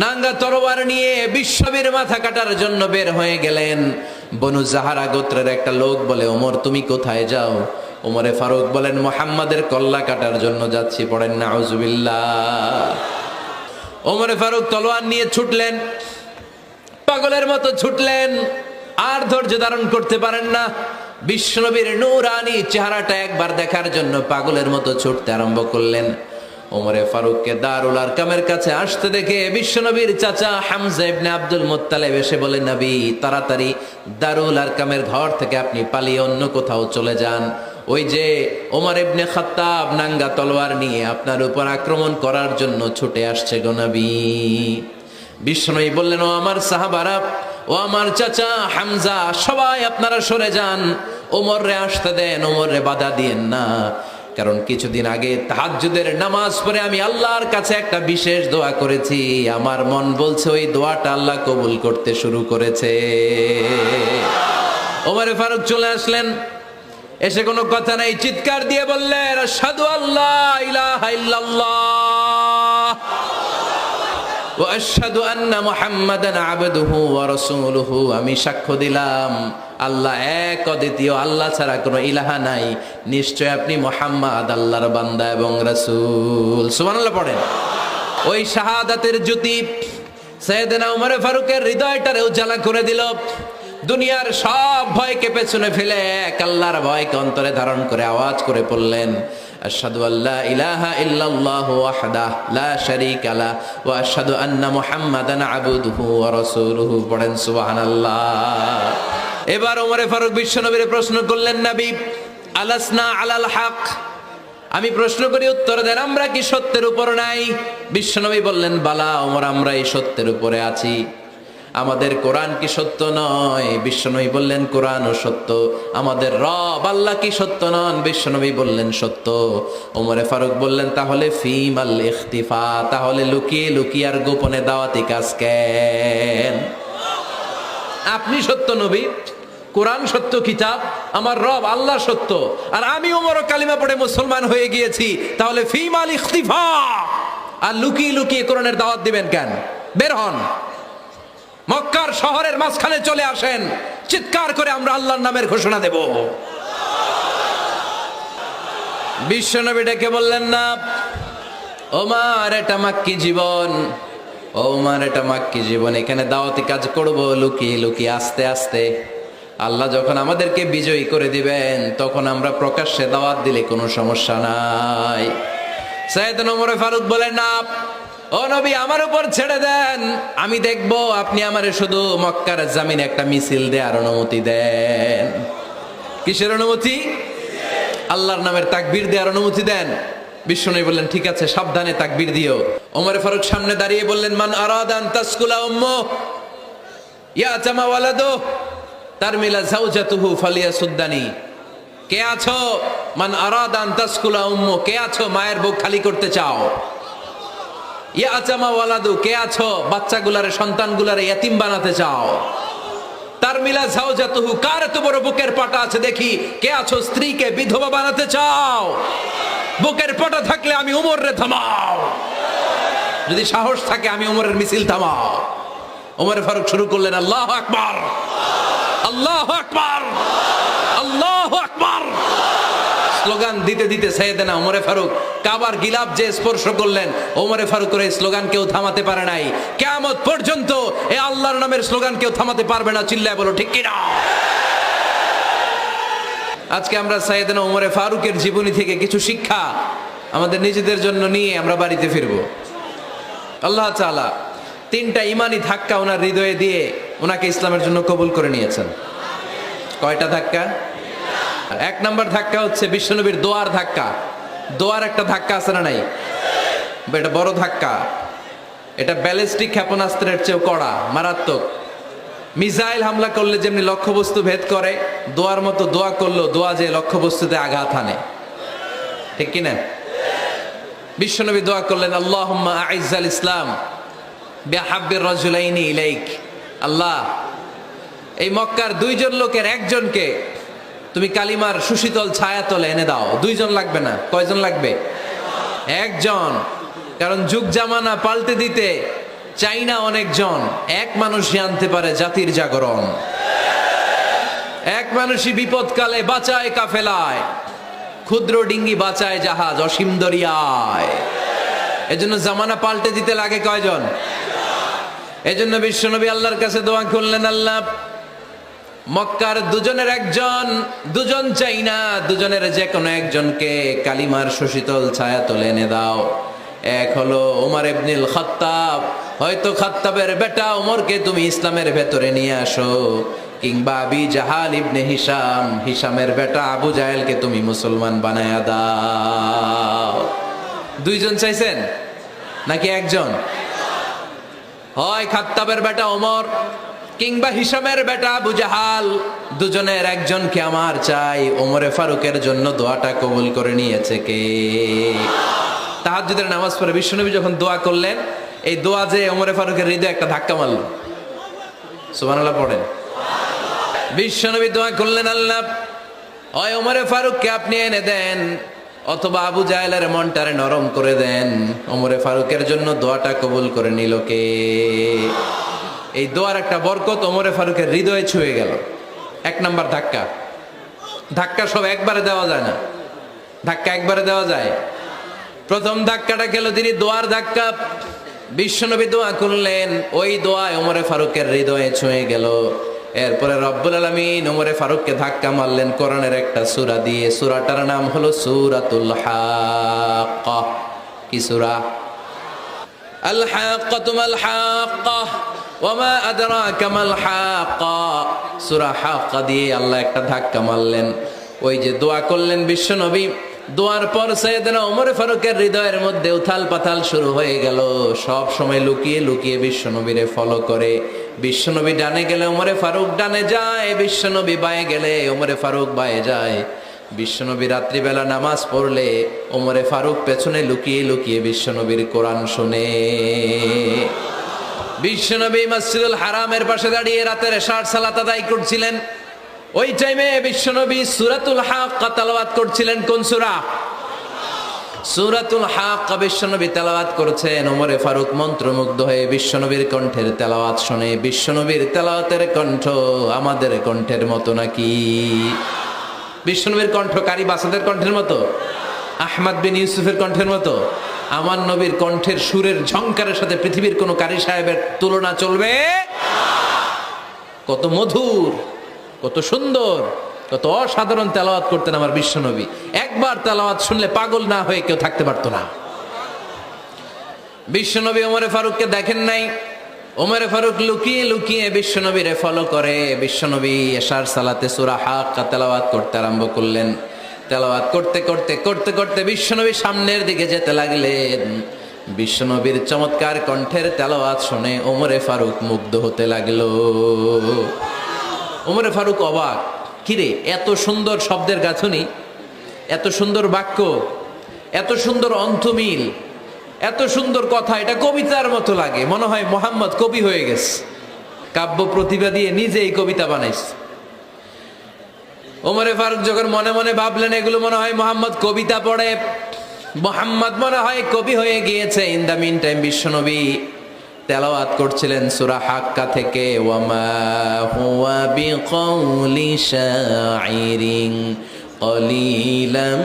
নাঙ্গা তরোয়ার নিয়ে বিশ্ববীর মাথা কাটার জন্য বের হয়ে গেলেন। বনু জাহারা গোত্রের একটা লোক বলে, ওমর তুমি কোথায় যাও? ওমরে ফারুক বলেন, মুহাম্মাদের কল্লা কাটার জন্য যাচ্ছি। পড়েন নাউজুবিল্লাহ। ওমরে ফারুক তলোয়ার নিয়ে ছুটলেন, পাগলের মতো ছুটলেন, আর ধৈর্য ধারণ করতে পারেন না। বিশ্বনবীর নূরানী চেহারাটা একবার দেখার জন্য পাগলের মতো ছুটতে আরম্ভ করলেন। ওমরে ফারুককে দারুল আরকামের কাছে আসতে দেখে বিশ্বনবীর চাচা হামজা ইবনে আব্দুল মুত্তালিব এসে বলে, নবী তাড়াতাড়ি দারুল আরকামের ঘর থেকে আপনি পালিয়ে অন্য কোথাও চলে যান। ওই যে ওমর ইবনে খাত্তাব নাঙ্গা তলোয়ার নিয়ে আপনার উপর আক্রমণ করার জন্য ছুটে আসছে গো নবী। বিশ্বনবী বললেন, ও আমার সাহাবারা, ও আমার চাচা হামজা, সবাই আপনারা সরে যান, ওমরে আসতে দেন, ওমরে বাধা দিয়েন না। কারণ কিছুদিন আগে তাহাজ্জুদের নামাজ পড়ে আমি আল্লাহর কাছে একটা বিশেষ দোয়া করেছি। আমার মন বলছে ওই দোয়াটা আল্লাহ কবুল করতে শুরু করেছে। ওমরে ফারুক চলে আসলেন, এসে কোনো কথা নাই, চিৎকার দিয়ে বললেন, আশহাদু আল্লা ইলাহা ইল্লাল্লাহ ওয়া আশহাদু আন্না মুহাম্মাদান আবদুহু ওয়া রাসূলুহু। আমি সাক্ষ্য দিলাম আল্লাহ এক, অদ্বিতীয়, আল্লাহ ছাড়া কোনো ইলাহা নাই, নিশ্চয় আপনি মুহাম্মদ আল্লাহর বান্দা এবং রাসূল। সুবহানাল্লাহ পড়েন। ওই শাহাদাতের জ্যোতি সাইয়েদনা ওমর ফারুকের হৃদয়টারে উজালা করে দিল। দুনিয়ার সব ভয়কে পেছনে ফেলে এক আল্লাহর ভয়কে অন্তরে ধারণ করে আওয়াজ করে পড়লেন, আশহাদু আল্লা ইলাহা ইল্লাল্লাহু ওয়াহদাহু লা শারীকা লাহু ওয়া আশহাদু আন্না মুহাম্মাদান আবদুহু ওয়া রাসূলুহু। পড়েন সুবহানাল্লাহ। এবার ওমরে ফারুক বিশ্বনবীর প্রশ্ন করলেন, নবী আলাসনা আলাল হক? আমি প্রশ্ন করি, উত্তর দেন, আমরা কি সত্যের উপর নাই? বিশ্বনবী বললেন, বালা ওমর, আমরা এই সত্যের উপরে আছি। আমাদের কোরআন কি সত্য নয়? বিশ্বনবী বললেন, কোরআনও সত্য। আমাদের রব আল্লাহ কি সত্য নন? বিশ্বনবী বললেন, সত্য। ওমরে ফারুক বললেন, তাহলে ফিমাল ইখতিফা, তাহলে লুকিয়ে লুকিয়ে আর গোপনে দাওয়াতি কাজ কেন? আপনি সত্য নবী, কোরআন সত্য কিতাব, আমার রব আল্লাহ সত্য, আর আমি ওমরও কালিমা পড়ে মুসলমান হয়ে গিয়েছি, তাহলে ফিমাল ইখতিফা, আর লুকিয়ে লুকিয়ে কোরআনের দাওয়াত দিবেন কেন? বের হন, মক্কার শহরের মাঝখানে চলে আসেন, চিৎকার করে আমরা আল্লাহর নামের ঘোষণা দেব। বিশ্বনবী ডেকে বললেন, না ওমর, এটা মাক্কি জীবন, ওমর এটা মাক্কি জীবন, এখানে দাওয়াতি কাজ করব লুকিয়ে লুকিয়ে, আস্তে আস্তে। আল্লাহ যখন আমাদেরকে বিজয়ী করে দিবেন তখন আমরা প্রকাশ্যে দাওয়াত দিলে কোনো সমস্যা নাই। সাইয়েদনা ওমর ফারুক বলেন, না ও নবী, আমার উপর ছেড়ে দেন, আমি দেখব আপনি আমারে শুধু মক্কার জামিনে একটা মিছিল দেওয়ার অনুমতি দেন। কিসের অনুমতি? আল্লাহর নামের তাকবীর দেওয়ার অনুমতি দেন। বিশ্বনবী বললেন, ঠিক আছে, সাবধানে তাকবীর দিও। ওমর ফারুক সামনে দাঁড়িয়ে বললেন, মান আরাদা আন তাসকুলা উম্মু ইয়াতামা ওয়ালাদু তারমিলা যাওজাতুহু ফালিয়াসুদ্দানি। কে আছো? মান আরাদা আন তাসকুলা উম্মু, কে আছো মায়ের বুক খালি করতে চাও? ইয়াতামা ওয়ালাদু, কে আছো বাচ্চাগুলারে, সন্তানগুলারে ইয়াতিম বানাতে চাও? তারমিলা যাওজাতুহু, কার এত বড় বুকের পাটা আছে দেখি, কে আছো স্ত্রীকে বিধবা বানাতে চাও? বুকের পাটা থাকলে আমি ওমরে থামাও, যদি সাহস থাকে আমি ওমরের মিছিল থামাও। ওমর ফারুক শুরু করলেন, আল্লাহু আকবার, আল্লাহু আকবার, আল্লাহু আকবার। স্লোগান দিতে দিতে সাইয়েদনা ওমরে ফারুক কাবার গিলাফ যে স্পর্শ করলেন, ওমরে ফারুকের এই স্লোগান কেউ থামাতে পারে নাই। কিয়ামত পর্যন্ত এই আল্লাহর নামের স্লোগান কেউ থামাতে পারবে না। চিল্লায় বলো ঠিক কিনা? আজকে আমরা সাইয়েদনা ওমরে ফারুকের জীবনী থেকে কিছু শিক্ষা আমাদের নিজেদের জন্য নিয়ে আমরা বাড়িতে ফিরবো। আল্লাহ তাআলা তিনটা ইমানি ধাক্কা ওনার হৃদয়ে দিয়ে ওনাকে ইসলামের জন্য কবুল করে নিয়েছেন। কয়টা ধাক্কা? এক নম্বর ধাক্কা হচ্ছে বিশ্বনবীর দোয়ার ধাক্কা। দোয়ার একটা ধাক্কা আছে না নাই? এটা বড় ধাক্কা, এটা ব্যালিস্টিক ক্ষেপণাস্ত্রের চেয়েও কড়া, মারাত্মক। মিসাইল হামলা করলে যেমনি লক্ষ্যবস্তু ভেদ করে, দোয়ার মতো দোয়া করলো দোয়া যে লক্ষ্যবস্তুতে আঘাত হানে, ঠিক কিনা? বিশ্বনবী দোয়া করলেন, আল্লাহুম্মা আইজ্জাল ইসলাম বিহাব্বির রাজুলাইনি ইলাইক। আল্লাহ, এই মক্কার দুইজন লোকের একজনকে তুমি কালিমার সুশীতল ছায়াতলে এনে দাও। দুইজন লাগবে না, কয়জন লাগবে? একজন। কারণ যুগ জামানা পাল্টে দিতে চাই না অনেকজন, এক মানুষই আনতে পারে জাতির জাগরণ। এক মানুষই বিপদকালে বাঁচায় কাফেলায়, ক্ষুদ্র ডিঙ্গি বাঁচায় জাহাজ অসীম দরিয়ায়। এজন্য জামানা পাল্টে দিতে লাগে কয়জন? এজন্য বিশ্বনবী আল্লাহর কাছে দোয়া করলেন, আল্লাহ মক্কার দুজনের একজন, দুজন চাই না, দুজনের যে কোনো একজনকে কালিমার সুশীতল ছায়া তুলে এনে দাও। এক হলো ওমর ইবনুল খাত্তাব, হয়তো খাত্তাবের বেটা ওমরকে তুমি ইসলামের ভেতরে নিয়ে আসো, কিংবা আবি জাহাল ইবনে হিশাম, হিশামের বেটা আবু জাহেলকে তুমি মুসলমান বানায়া দাও। দুইজন চাইছেন নাকি একজন? হয় খাত্তাবের বেটা ওমর কিংবা হিশামের বেটা আবু জাহাল, দুজনের একজনকে আমার চাই। ওমরে ফারুকের জন্য দোয়াটা কবুল করে নিয়েছে কে? তাহাজ্জুদের নামাজ পড়ে বিশ্বনবী যখন দোয়া করলেন, এই দোয়া যে ওমরে ফারুকের হৃদয়ে একটা ধাক্কা মারল। সুবহানাল্লাহ পড়েন। বিশ্বনবী দোয়া করলেন, আল্লাহ হয় ওমরে ফারুককে আপনি এনে দেন, অথবা আবু জাহেলের মনটারে নরম করে দেন। ওমরে ফারুকের জন্য দোয়াটা কবুল করে নিল কে? এই দোয়ার একটা বরকত ওমরে ফারুকের হৃদয়ে ছুঁয়ে গেল। এক নাম্বার ধাক্কা। ধাক্কা সব একবারে দেওয়া যায় না, ধাক্কা একবারে দেওয়া যায়। প্রথম ধাক্কাটা গেল তিনি দোয়ার ধাক্কা। বিশ্বনবী দোয়া করলেন, ওই দোয়ায় ওমরে ফারুকের হৃদয়ে ছুঁয়ে গেল। এরপরে রব্বুল আলামিন ওমরে ফারুককে ধাক্কা মারলেন কোরআনের একটা সূরা দিয়ে। সূরাটার নাম হলো সূরাতুল হাক্কা। কি সূরা? আল হাক্কাতু মাল হাক্কা ওয়া মা আদরাকা মাল হাক্কা। সূরা হাক্কা দিয়ে আল্লাহ একটা ধাক্কা মারলেন। ওই যে দোয়া করলেন বিশ্বনবী, দোয়ার পর সাইয়েদনা ওমর ফারুকের হৃদয়ের মধ্যে উথাল পাথাল শুরু হয়ে গেল। সব সময় লুকিয়ে লুকিয়ে বিশ্বনবীরে ফলো করে। বিশ্বনবী ডানে গেলে ওমরে ফারুক ডানে যায়, বিশ্বনবী বায়ে গেলে ওমরে ফারুক বায়ে যায়। বিশ্বনবী রাত্রিবেলা নামাজ পড়লে ওমরে ফারুক পেছনে লুকিয়ে লুকিয়ে বিশ্বনবীর কোরআন শুনে। বিশ্বনবী মসজিদুল হারামের পাশে দাঁড়িয়ে রাতের এশার সালাত আদায় করছিলেন। ওই টাইমে বিশ্বনবী সূরাতুল হাক্কা তেলাওয়াত করছিলেন। কোন সূরা? সূরাতুল হাক্কা বিশ্বনবী তেলাওয়াত করেছেন। ওমরে ফারুক মন্ত্রমুগ্ধ হয়ে বিশ্বনবীর কণ্ঠের তেলাওয়াত শুনে। বিশ্বনবীর তেলাওয়াতের কণ্ঠ আমাদের কণ্ঠের মতো নাকি? বিশ্বনবীর কণ্ঠ কারি বাসাদের কণ্ঠের মতো? আহমদ বিন ইউসুফের কণ্ঠের মতো? আমার নবীর কণ্ঠের সুরের ঝংকারের সাথে পৃথিবীর কোন কারি সাহেবের তুলনা চলবে? কত মধুর, কত সুন্দর, কত অসাধারণ তেলাওয়াত করতেন আমার বিশ্বনবী। একবার তেলাওয়াত শুনলে পাগল না হয়ে কেউ থাকতে পারতো না। বিশ্বনবী ওমরে ফারুককে দেখেন নাই। ওমরে ফারুক লুকিয়ে লুকিয়ে বিশ্বনবীরে ফলো করে। বিশ্বনবী এশার সালাতে সূরা হাক্কা তেলাওয়াত করতে আরম্ভ করলেন। তেলাওয়াত করতে করতে করতে করতে বিশ্বনবী সামনের দিকে যেতে লাগলেন। বিশ্বনবীর চমৎকার কণ্ঠের তেলাওয়াত শুনে ওমরে ফারুক মুগ্ধ হতে লাগলো। ওমরে ফারুক অবাক, কিরে এত সুন্দর শব্দের গাঁথনি, এত সুন্দর বাক্য, এত সুন্দর অন্তমিল, এত সুন্দর কথা, এটা কবিতার মতো লাগে। মনে হয় মোহাম্মদ কবি হয়ে গেছে, কাব্য প্রতিভা দিয়ে নিজেই কবিতা বানাইছে। ওমরে ফারুক যখন মনে মনে ভাবলেন এগুলো মনে হয় মোহাম্মদ কবিতা পড়ে, মোহাম্মদ মনে হয় কবি হয়ে গিয়েছে। ইন দ্য মিন টাইম বিশ্বনবী তেলাওয়াত করছিলেন সূরা হাক্কা থেকে, ওয়ামা হুয়া বিকাউলি শাইরিন কলিলাম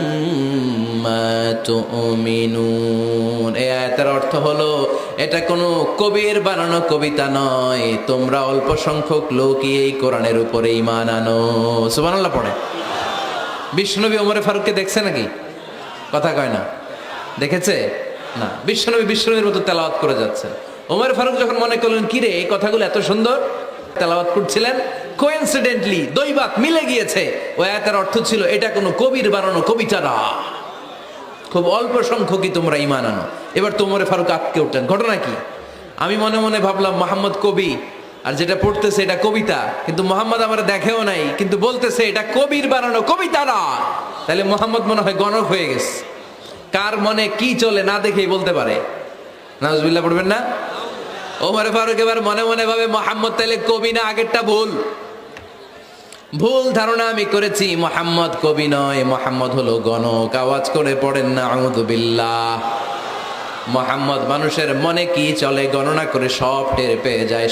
মা তুমিনুন। এই আয়াতের অর্থ হলো এটা কোনো কবির বানানো কবিতা নয়, তোমরা অল্প সংখ্যক লোকই এই কোরআনের উপরে ঈমান আনো। সুবহানাল্লাহ পড়ে। বিশ্বনবী ওমরে ফারুককে দেখছে নাকি? কথা কয় না, দেখেছে না? বিশ্বনবীর মতো তেলাওয়াত করে যাচ্ছে। ওমর ফারুক যখন মনে করলেন কিরে এই কথাগুলো এত সুন্দর, তেলাওয়াত করছিলেন, কোইন্সিডেন্টলি দৈবাত মিলে গিয়েছে। ওই আয়াতের অর্থ ছিল এটা কোনো কবির বানানো কবিতা না, খুব অল্প সংখ্যকই তোমরা ঈমান আনো। এবার তো ওমর ফারুক আটকে উঠলেন, ঘটনা কি? আমি মনে মনে ভাবলাম মোহাম্মদ কবি, আর যেটা পড়তেছে এটা কবিতা, কিন্তু মোহাম্মদ আমার দেখেও নাই, কিন্তু বলতেছে এটা কবির বানানো কবিতা না। তাহলে মোহাম্মদ মনে হয় গণক হয়ে গেছে। কার মনে কি চলে না দেখেই বলতে পারে। নাউজুবিল্লাহ পড়বেন না? ওমর ফারুক এবার মনে মনে ভাবে মোহাম্মদ তাহলে কবি না, আগেরটা ভুল, ভুল ধারণা আমি করেছি। মোহাম্মদ কবি নয়, মোহাম্মদ হলো গণক। আওয়াজ করে পড়েন না আউযু বিল্লাহ। মুহাম্মদ মানুষের মনে কি চলে গণনা করে সব টের পেয়ে যায়।